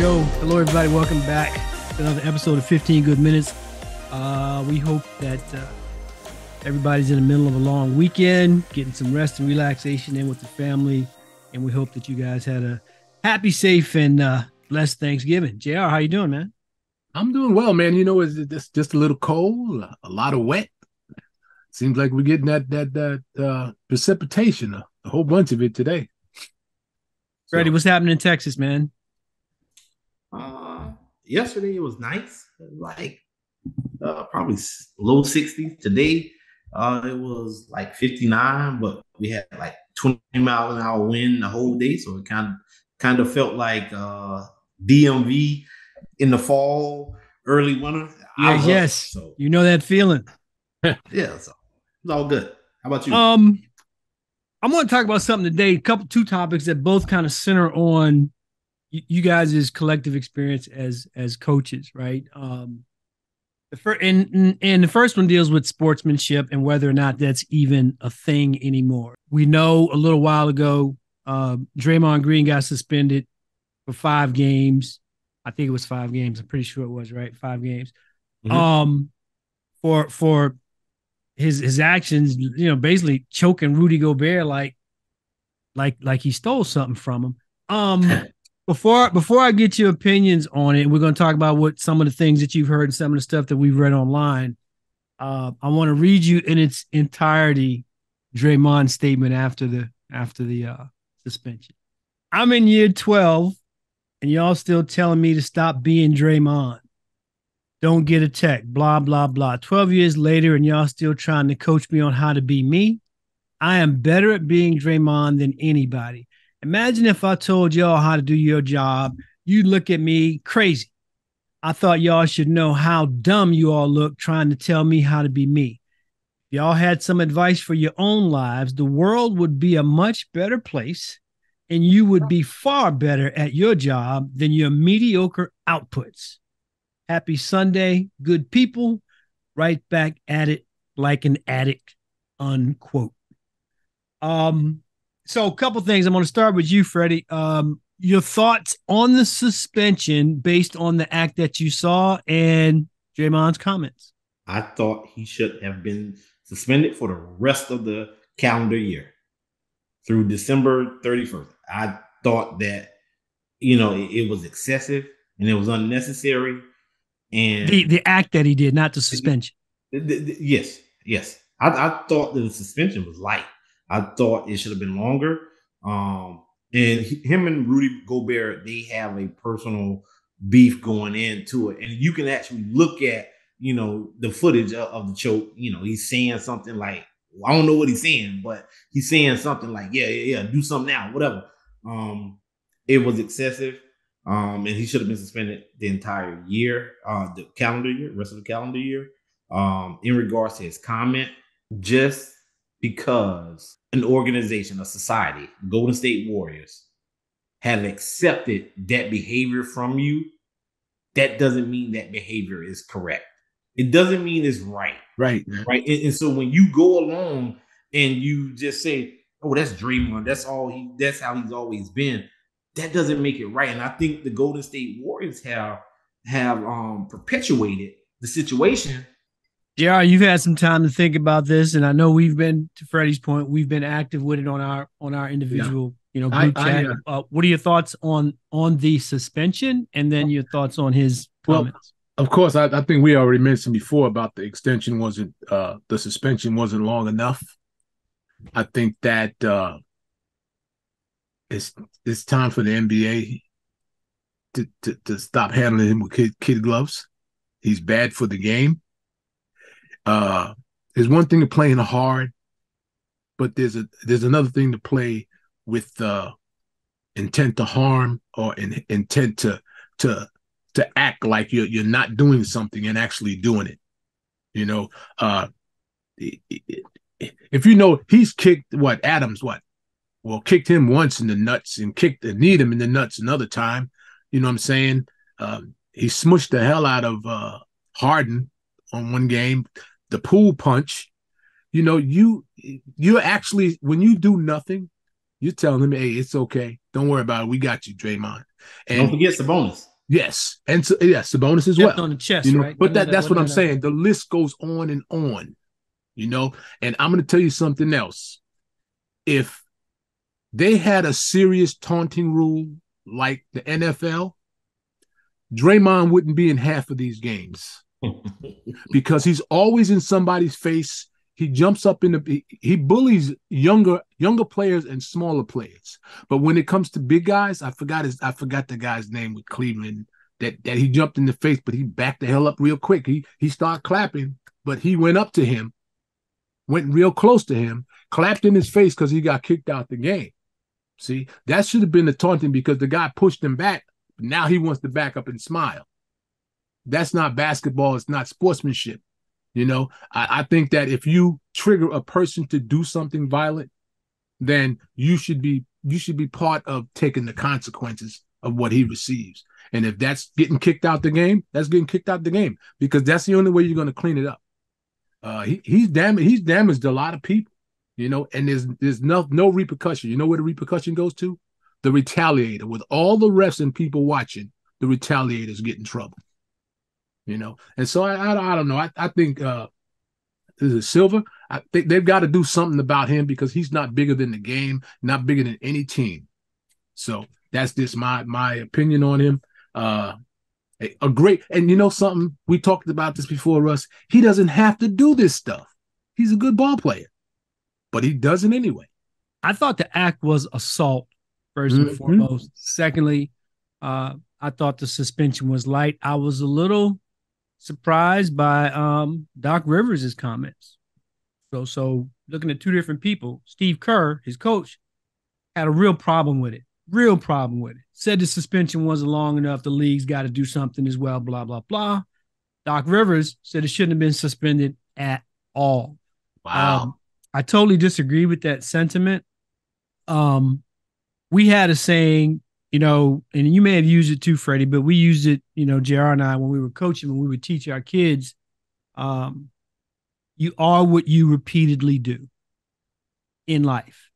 Yo, hello everybody. Welcome back to another episode of 15 Good Minutes. We hope that everybody's in the middle of a long weekend, getting some rest and relaxation in with the family, and we hope that you guys had a happy, safe, and blessed Thanksgiving. JR, how you doing, man? I'm doing well, man. You know, it's just a little cold, a lot of wet. Seems like we're getting that precipitation, a whole bunch of it today. Freddie, So, what's happening in Texas, man? Uh, Yesterday it was nice, like probably low 60s. Today, it was like 59, but we had like 20-mile-an-hour wind the whole day, so it kind of felt like DMV in the fall, early winter. I Yes, love it. yes. So You know that feeling. yeah, so it's all good. How about you? I'm going to talk about something today. Two topics that both kind of center on you guys' collective experience as coaches, right? The first one deals with sportsmanship and whether or not that's even a thing anymore. We know a little while ago, Draymond Green got suspended for 5 games. I think it was 5 games. I'm pretty sure it was, right? 5 games. Mm-hmm. For his actions, basically choking Rudy Gobert like he stole something from him. Before I get your opinions on it, we're going to talk about what some of the things that you've heard and some of the stuff that we've read online. I want to read you in its entirety Draymond's statement after the suspension. I'm in year 12, and y'all still telling me to stop being Draymond. Don't get a tech, blah, blah, blah. 12 years later, and y'all still trying to coach me on how to be me. I am better at being Draymond than anybody. Imagine if I told y'all how to do your job. You'd look at me crazy. I thought y'all should know how dumb you all look trying to tell me how to be me. If y'all had some advice for your own lives, the world would be a much better place, and you would be far better at your job than your mediocre outputs. Happy Sunday, good people. Right back at it like an addict, unquote. So a couple things. I'm going to start with you, Freddie. Your thoughts on the suspension based on the act that you saw and Draymond's comments. I thought he should have been suspended for the rest of the calendar year through December 31st. I thought that, it was excessive and it was unnecessary. And the act that he did, not the suspension. Yes. I thought that the suspension was light. I thought it should have been longer. And him and Rudy Gobert, they have a personal beef going into it. And you can actually look at, the footage of the choke. He's saying something like, I don't know what he's saying, but he's saying something like, yeah, do something now, whatever. It was excessive. And he should have been suspended the entire year, the calendar year, rest of the calendar year. In regards to his comment, just because an organization, a society, Golden State Warriors, have accepted that behavior from you, that doesn't mean that behavior is correct. It doesn't mean it's right. right. And so when you go along and you just say, "Oh, that's Draymond. That's how he's always been," that doesn't make it right. And I think the Golden State Warriors have perpetuated the situation. Yeah, you've had some time to think about this, and I know we've been, to Freddie's point, we've been active with it on our individual, group chat. What are your thoughts on the suspension, and then your thoughts on his comments? Of course, I think we already mentioned before about the the suspension wasn't long enough. I think that it's time for the NBA to stop handling him with kid gloves. He's bad for the game. There's one thing to playing hard, but there's another thing to play with intent to harm or intent to act like you're not doing something and actually doing it. If he's kicked Adams kicked him once in the nuts and kicked Needham in the nuts another time. You know what I'm saying? He smushed the hell out of Harden on one game. The pool punch, you're actually, when you do nothing, you're telling him, hey, it's okay. Don't worry about it. We got you, Draymond. And don't forget Sabonis. Yes, and so, yes, Sabonis as Stepped well. on the chest, right? But that's what I'm saying. The list goes on and on. And I'm going to tell you something else. If they had a serious taunting rule like the NFL, Draymond wouldn't be in half of these games because he's always in somebody's face. He jumps up he bullies younger players and smaller players. But when it comes to big guys, I forgot the guy's name with Cleveland that he jumped in the face, but he backed the hell up real quick. He started clapping, but he went up to him, went real close to him, clapped in his face because he got kicked out the game. See, that should have been the taunting because the guy pushed him back. Now he wants to back up and smile. That's not basketball. It's not sportsmanship. I think that if you trigger a person to do something violent, then you should be part of taking the consequences of what he receives. And if that's getting kicked out the game, that's getting kicked out the game because that's the only way you're going to clean it up. He's damaged a lot of people, and there's no repercussion. You know where the repercussion goes to? The retaliator. With all the refs and people watching, the retaliators get in trouble. And so I don't know. I think is it Silver? I think they've got to do something about him because he's not bigger than the game, not bigger than any team. So that's just my opinion on him. A great, and something, we talked about this before, Russ. He doesn't have to do this stuff. He's a good ball player, but he does it anyway. I thought the act was assault, first and foremost. Secondly, I thought the suspension was light. I was a little surprised by Doc Rivers' comments. So looking at two different people, Steve Kerr, his coach, had a real problem with it. Said the suspension wasn't long enough. The league's got to do something as well, blah, blah, blah. Doc Rivers said it shouldn't have been suspended at all. Wow. I totally disagree with that sentiment. We had a saying, and you may have used it too, Freddie, but we used it, JR and I, when we were coaching, when we would teach our kids, you are what you repeatedly do in life.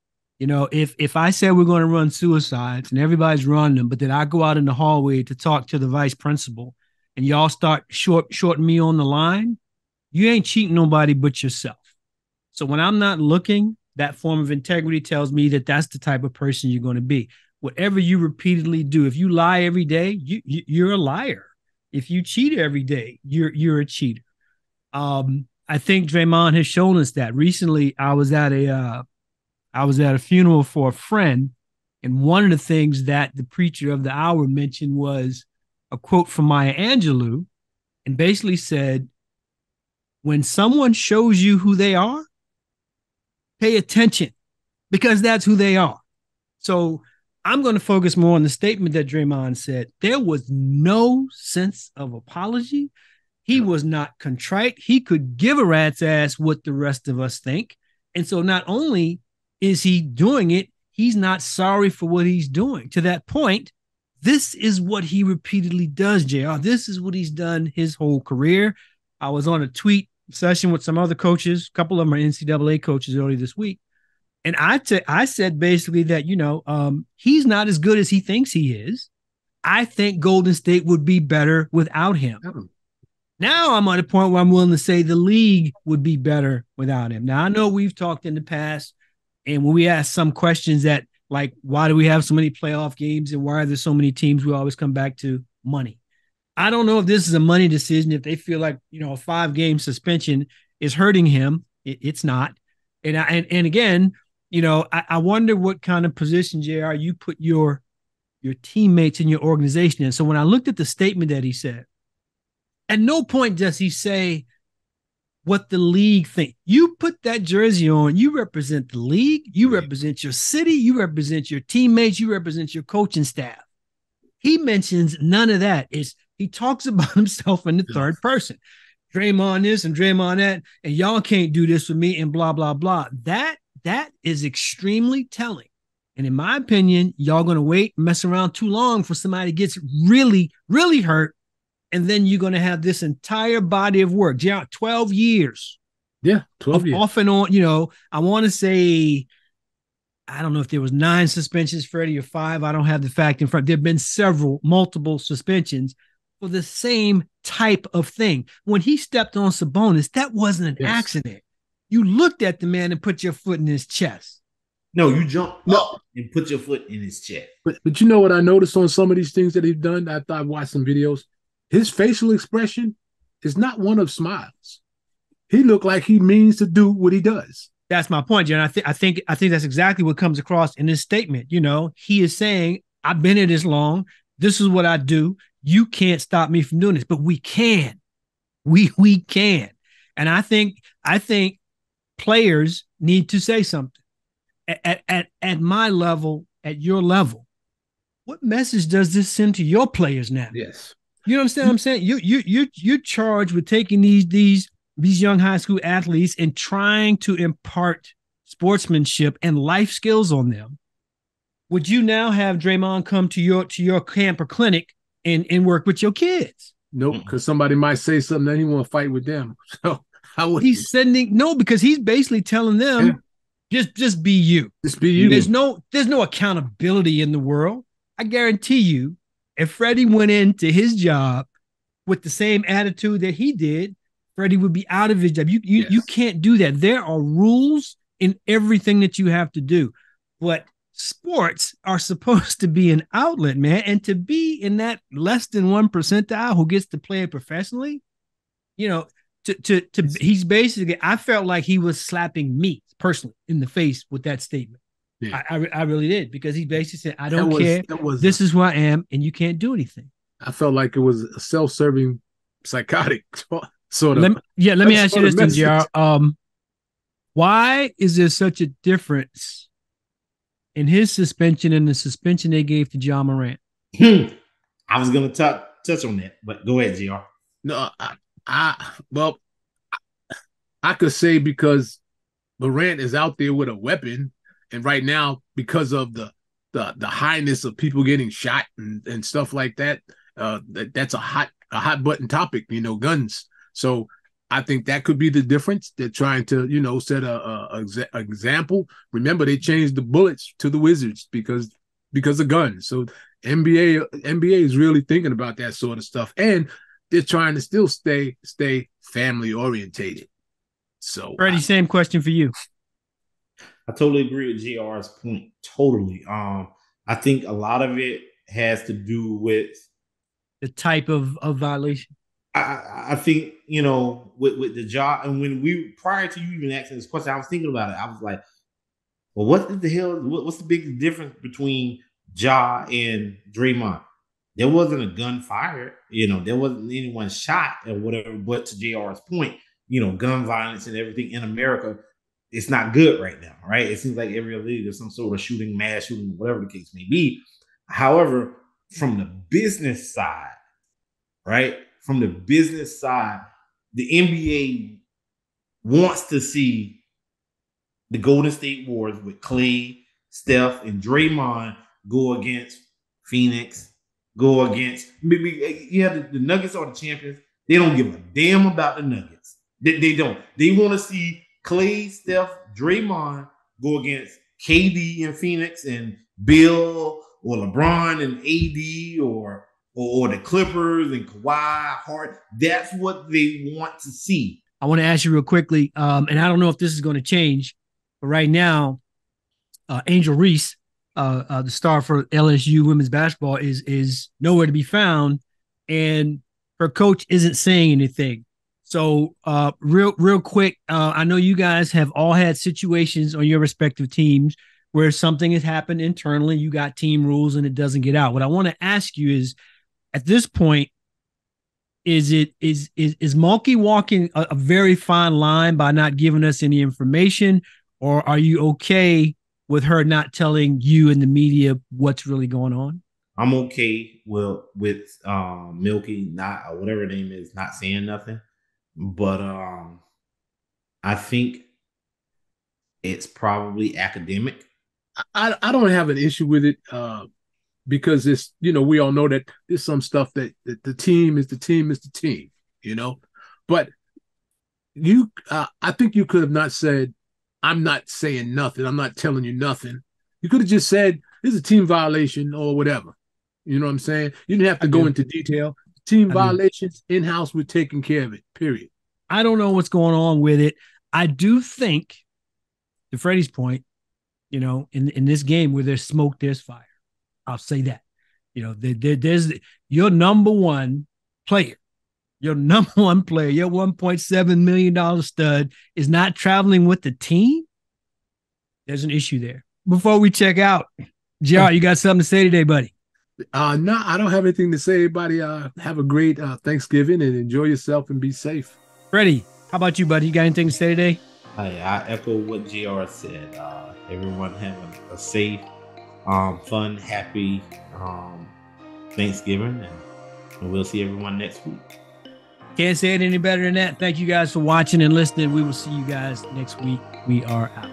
If I said we're going to run suicides and everybody's running them, but then I go out in the hallway to talk to the vice principal and y'all start shorting me on the line, you ain't cheating nobody but yourself. So when I'm not looking, that form of integrity tells me that that's the type of person you're going to be. Whatever you repeatedly do, if you lie every day, you're a liar. If you cheat every day, you're a cheater. I think Draymond has shown us that. Recently, I was at a funeral for a friend, and one of the things that the preacher of the hour mentioned was a quote from Maya Angelou, and basically said, when someone shows you who they are, pay attention, because that's who they are. So I'm going to focus more on the statement that Draymond said. There was no sense of apology. He was not contrite. He could give a rat's ass what the rest of us think. And so not only is he doing it, he's not sorry for what he's doing. To that point, this is what he repeatedly does, JR. This is what he's done his whole career. I was on a tweet session with some other coaches. A couple of them are NCAA coaches earlier this week. And I said basically that, he's not as good as he thinks he is. I think Golden State would be better without him. Now I'm at a point where I'm willing to say the league would be better without him. Now, I know we've talked in the past, and when we ask some questions that, like, why do we have so many playoff games and why are there so many teams, we always come back to money. I don't know if this is a money decision, if they feel like, a 5-game suspension is hurting him. It's not. And again, I wonder what kind of position, JR, you put your teammates in your organization in. So when I looked at the statement that he said, at no point does he say what the league thinks. You put that jersey on, you represent the league, you represent your city, you represent your teammates, you represent your coaching staff. He mentions none of that. He talks about himself in the third person. Draymond this and Draymond that, and y'all can't do this with me and blah, blah, blah. That is extremely telling. And in my opinion, y'all going to wait, mess around too long for somebody gets really, really hurt. And then you're going to have this entire body of work. 12 years. Yeah, 12 years. Off and on, I want to say I don't know if there was 9 suspensions, Freddie, or 5. I don't have the fact in front. There have been multiple suspensions for the same type of thing. When he stepped on Sabonis, that wasn't an accident. You looked at the man and put your foot in his chest. No, you jumped up and put your foot in his chest. But you know what I noticed on some of these things that he's done? After I watched some videos, his facial expression is not one of smiles. He looked like he means to do what he does. That's my point, Jen. I think that's exactly what comes across in this statement. You know, he is saying, I've been here this long. This is what I do. You can't stop me from doing this, but we can. We can. And I think players need to say something. At my level, at your level, what message does this send to your players now? Yes. You understand what I'm saying? You're charged with taking these young high school athletes and trying to impart sportsmanship and life skills on them. Would you now have Draymond come to your camp or clinic and work with your kids? Nope, because somebody might say something that he want to fight with them. So how would he's sending because he's basically telling them, just be you. Just be you. There's no accountability in the world. I guarantee you, if Freddie went into his job with the same attitude that he did, Freddie would be out of his job. You can't do that. There are rules in everything that you have to do. But sports are supposed to be an outlet, man. And to be in that less than 1 percentile who gets to play it professionally, you know, he's basically, I felt like he was slapping me personally in the face with that statement. Yeah. I really did, because he basically said, I don't care. This is who I am, and you can't do anything. I felt like it was a self-serving psychotic sort of. Let me ask you this, JR. Why is there such a difference in his suspension and the suspension they gave to Ja Morant? I was going to touch on that, but go ahead, JR. No, I could say because Morant is out there with a weapon, and right now, because of the highness of people getting shot and stuff like that, that's a hot button topic, guns. So I think that could be the difference. They're trying to, set a example. Remember, they changed the bullets to the Wizards because of guns. So NBA is really thinking about that sort of stuff, and they're trying to still stay family orientated. So, Freddie, same question for you. I totally agree with JR's point. Totally. I think a lot of it has to do with the type of violation. I think, with the Ja, and when prior to you even asking this question, I was thinking about it. I was like, well, what the hell? What's the big difference between Ja and Draymond? There wasn't a gun fired. There wasn't anyone shot or whatever. But to JR's point, gun violence and everything in America, it's not good right now, right? It seems like every other league there's some sort of shooting, mass shooting, whatever the case may be. However, from the business side, right? From the business side, the NBA wants to see the Golden State Warriors with Clay, Steph, and Draymond go against Phoenix, go against the Nuggets are the champions. They don't give a damn about the Nuggets. They don't. They want to see Clay, Steph, Draymond go against KD in Phoenix and Bill or LeBron and AD or the Clippers and Kawhi, Hart. That's what they want to see. I want to ask you real quickly, and I don't know if this is going to change, but right now, Angel Reese, the star for LSU women's basketball, is nowhere to be found, and her coach isn't saying anything. So real quick, I know you guys have all had situations on your respective teams where something has happened internally. You got team rules and it doesn't get out. What I want to ask you is, at this point, is Mulkey walking a very fine line by not giving us any information, or are you okay with her not telling you and the media what's really going on? I'm okay with Milky not, or whatever her name is, not saying nothing. But I think it's probably academic. I don't have an issue with it because it's, we all know that there's some stuff that the team is the team, But I think you could have not said, I'm not saying nothing. I'm not telling you nothing. You could have just said, this is a team violation or whatever. You know what I'm saying? You didn't have to go into detail. Team violations, in-house, we're taking care of it, period. I don't know what's going on with it. I do think, to Freddie's point, in this game where there's smoke, there's fire. I'll say that. There's your number one player, your $1.7 million stud is not traveling with the team. There's an issue there. Before we check out, JR, you got something to say today, buddy? No, I don't have anything to say. Everybody have a great Thanksgiving and enjoy yourself and be safe. Freddie, how about you, buddy? You got anything to say today? I echo what JR said. Everyone have a safe, fun, happy Thanksgiving, and we'll see everyone next week. Can't say it any better than that. Thank you guys for watching and listening. We will see you guys next week. We are out.